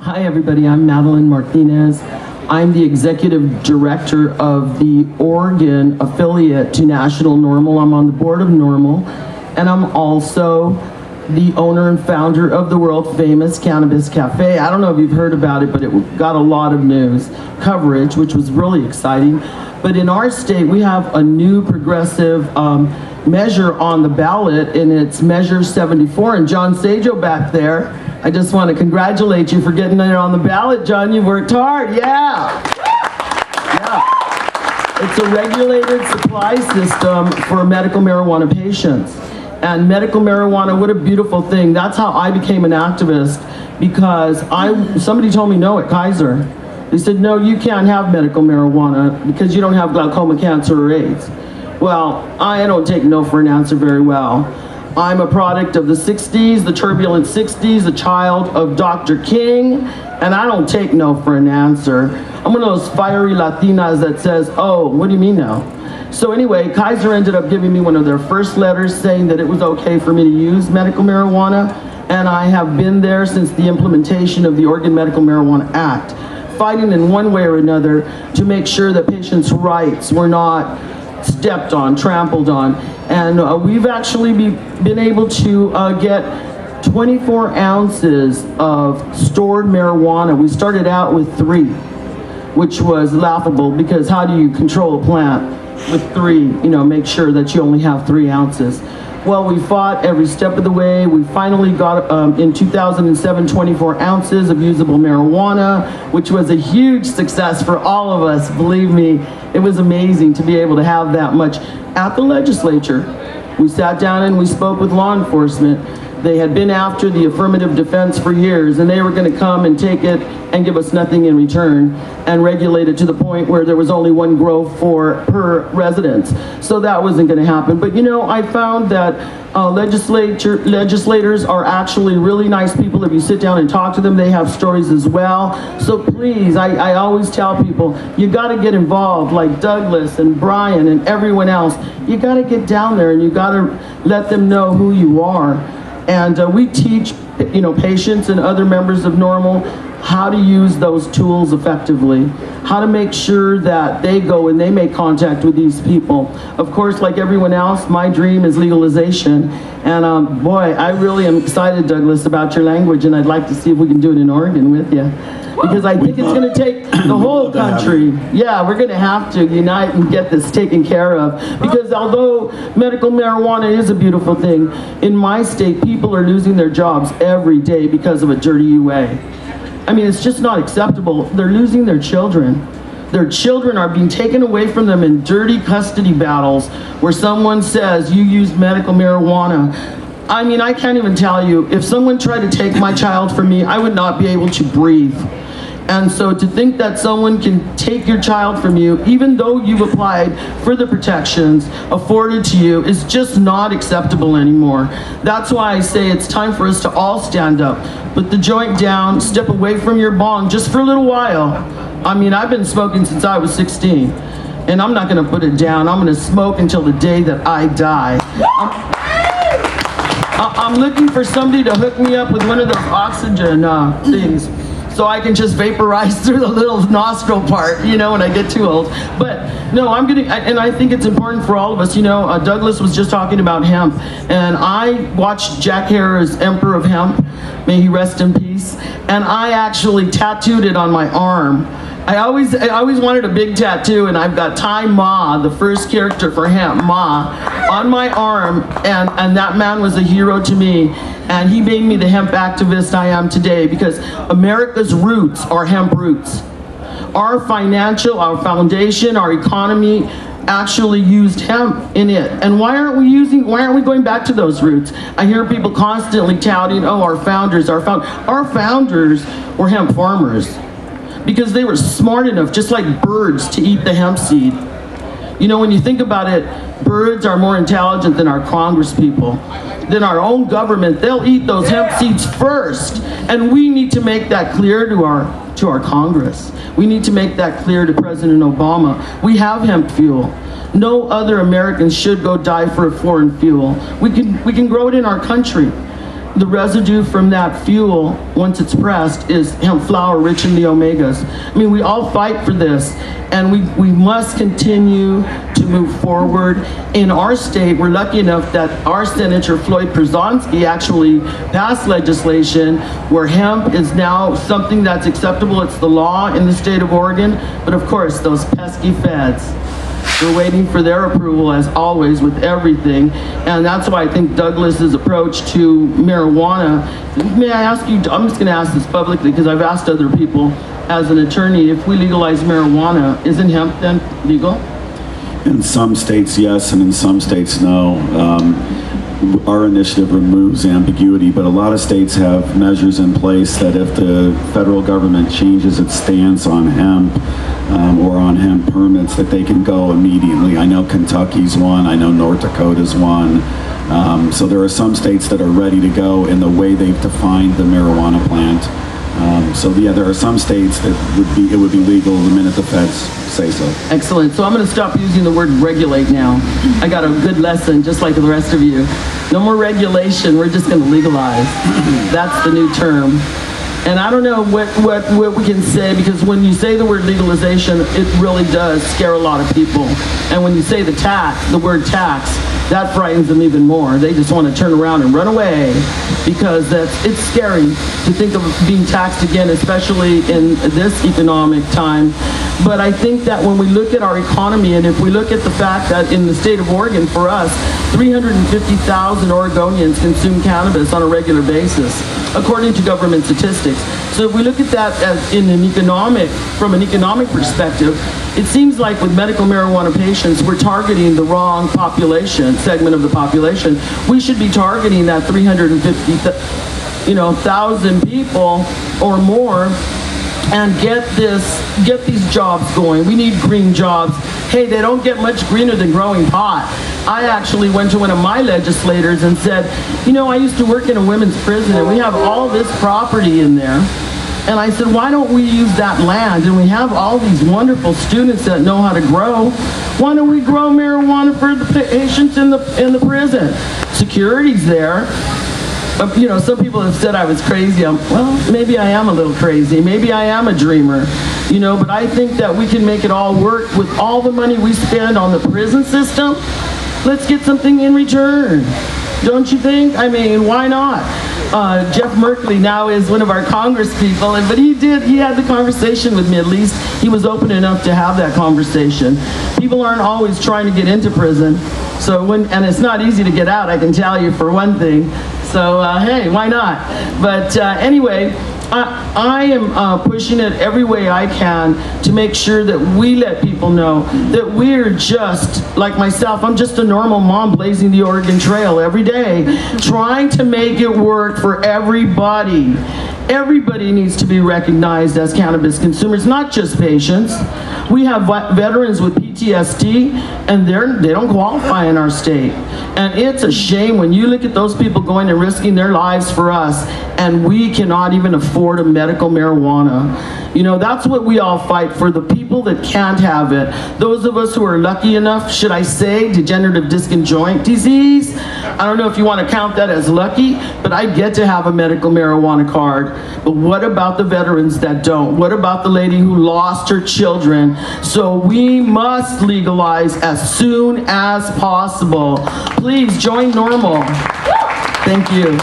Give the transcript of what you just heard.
Hi everybody, I'm Madeline Martinez. I'm the executive director of the Oregon affiliate to National NORML. I'm on the board of NORML, and I'm also the owner and founder of the world famous Cannabis Cafe. I don't know if you've heard about it, but it got a lot of news coverage, which was really exciting. But in our state, we have a new progressive measure on the ballot, and it's Measure 74. And John Sajo back there, I just want to congratulate you for getting it on the ballot, John. You worked hard, yeah. It's a regulated supply system for medical marijuana patients. And medical marijuana, what a beautiful thing. That's how I became an activist, because somebody told me no at Kaiser. They said, no, you can't have medical marijuana because you don't have glaucoma, cancer, or AIDS. Well, I don't take no for an answer very well. I'm a product of the 60s, the turbulent 60s, a child of Dr. King, and I don't take no for an answer. I'm one of those fiery Latinas that says, oh, what do you mean no? So anyway, Kaiser ended up giving me one of their first letters saying that it was okay for me to use medical marijuana, and I have been there since the implementation of the Oregon Medical Marijuana Act, fighting in one way or another to make sure that patients' rights were not stepped on, trampled on. And we've actually been able to get 24 ounces of stored marijuana. We started out with 3, which was laughable, because how do you control a plant with 3, make sure that you only have 3 ounces. Well, we fought every step of the way. We finally got, in 2007, 24 ounces of usable marijuana, which was a huge success for all of us. Believe me, it was amazing to be able to have that much at the legislature. We sat down and we spoke with law enforcement. They had been after the affirmative defense for years, and they were going to come and take it and give us nothing in return, and regulate it to the point where there was only 1 grow per residence. So that wasn't going to happen. But I found that legislators are actually really nice people. If you sit down and talk to them, they have stories as well. So please, I always tell people, you got to get involved, like Douglas and Brian and everyone else. You got to get down there and you got to let them know who you are. And we teach, patients and other members of NORML how to use those tools effectively, how to make sure that they go and they make contact with these people. Of course, like everyone else, my dream is legalization. And boy, I really am excited, Douglas, about your language, and I'd like to see if we can do it in Oregon with you. Because I think it's going to take the whole country. Yeah, we're going to have to unite and get this taken care of. Because although medical marijuana is a beautiful thing, in my state, people are losing their jobs every day because of a dirty UA. I mean, it's just not acceptable. They're losing their children. Their children are being taken away from them in dirty custody battles where someone says, you used medical marijuana. I mean, I can't even tell you, if someone tried to take my child from me, I would not be able to breathe. And so to think that someone can take your child from you, even though you've applied for the protections afforded to you, is just not acceptable anymore. That's why I say it's time for us to all stand up. Put the joint down, step away from your bong just for a little while. I mean, I've been smoking since I was 16, and I'm not gonna put it down. I'm gonna smoke until the day that I die. I'm looking for somebody to hook me up with one of those oxygen things, so I can just vaporize through the little nostril part, when I get too old. But no, and I think it's important for all of us. Douglas was just talking about hemp, and I watched Jack Herer, Emperor of Hemp, may he rest in peace, and I actually tattooed it on my arm. I always wanted a big tattoo, and I've got Ty Ma, the first character for Hemp, Ma, on my arm, and that man was a hero to me, and he made me the hemp activist I am today, because America's roots are hemp roots. Our foundation, our economy actually used hemp in it. And why aren't we going back to those roots? I hear people constantly touting, oh, our founders were hemp farmers, because they were smart enough, just like birds, to eat the hemp seed. When you think about it, birds are more intelligent than our congresspeople, than our own government. They'll eat those hemp seeds first, and we need to make that clear to our Congress. We need to make that clear to President Obama. We have hemp fuel. No other Americans should go die for a foreign fuel. We can grow it in our country. the residue from that fuel, once it's pressed, is hemp flour rich in the omegas. I mean, we all fight for this, and we must continue to move forward. In our state, we're lucky enough that our Senator Floyd Przonski actually passed legislation where hemp is now something that's acceptable. It's the law in the state of Oregon, but of course, those pesky feds, we're waiting for their approval, as always, with everything. And that's why I think Douglas's approach to marijuana, may I ask you, I'm just going to ask this publicly because I've asked other people as an attorney, if we legalize marijuana, isn't hemp then legal? In some states, yes, and in some states, no. Our initiative removes ambiguity, but a lot of states have measures in place that if the federal government changes its stance on hemp or on hemp permits, that they can go immediately. I know Kentucky's one, I know North Dakota's one. So there are some states that are ready to go in the way they've defined the marijuana plant. So yeah, there are some states that it would be legal the minute the feds say so. Excellent. So I'm going to stop using the word regulate now. I got a good lesson, just like the rest of you. No more regulation. We're just going to legalize. That's the new term. And I don't know what we can say, because when you say the word legalization, it really does scare a lot of people. And when you say the word tax, that frightens them even more. They just want to turn around and run away, because it's scary to think of being taxed again, especially in this economic time. But I think that when we look at our economy, and if we look at the fact that in the state of Oregon, for us, 350,000 Oregonians consume cannabis on a regular basis, according to government statistics. So if we look at that as from an economic perspective, it seems like with medical marijuana patients, we're targeting the wrong segment of the population. We should be targeting that 350,000 people or more, and get these jobs going. We need green jobs. Hey, they don't get much greener than growing pot. I actually went to one of my legislators and said, I used to work in a women's prison, and we have all this property in there. And I said, why don't we use that land? And we have all these wonderful students that know how to grow. Why don't we grow marijuana for the patients in the prison? Security's there. Some people have said I was crazy. Well, maybe I am a little crazy. Maybe I am a dreamer. But I think that we can make it all work with all the money we spend on the prison system. Let's get something in return. Don't you think? I mean, why not? Jeff Merkley now is one of our Congress people, but he had the conversation with me. At least he was open enough to have that conversation. People aren't always trying to get into prison, and it's not easy to get out, I can tell you, for one thing. So hey, why not? But anyway, I am pushing it every way I can to make sure that we let people know that we're just, like myself, I'm just a normal mom blazing the Oregon Trail every day, trying to make it work for everybody. Everybody needs to be recognized as cannabis consumers, not just patients. We have veterans with PTSD, and they don't qualify in our state. And it's a shame when you look at those people going and risking their lives for us, and we cannot even afford a medical marijuana. That's what we all fight for, the people that can't have it. Those of us who are lucky enough, should I say, degenerative disc and joint disease. I don't know if you want to count that as lucky, but I get to have a medical marijuana card. But what about the veterans that don't? What about the lady who lost her children? So we must legalize as soon as possible. Please join NORML. Thank you.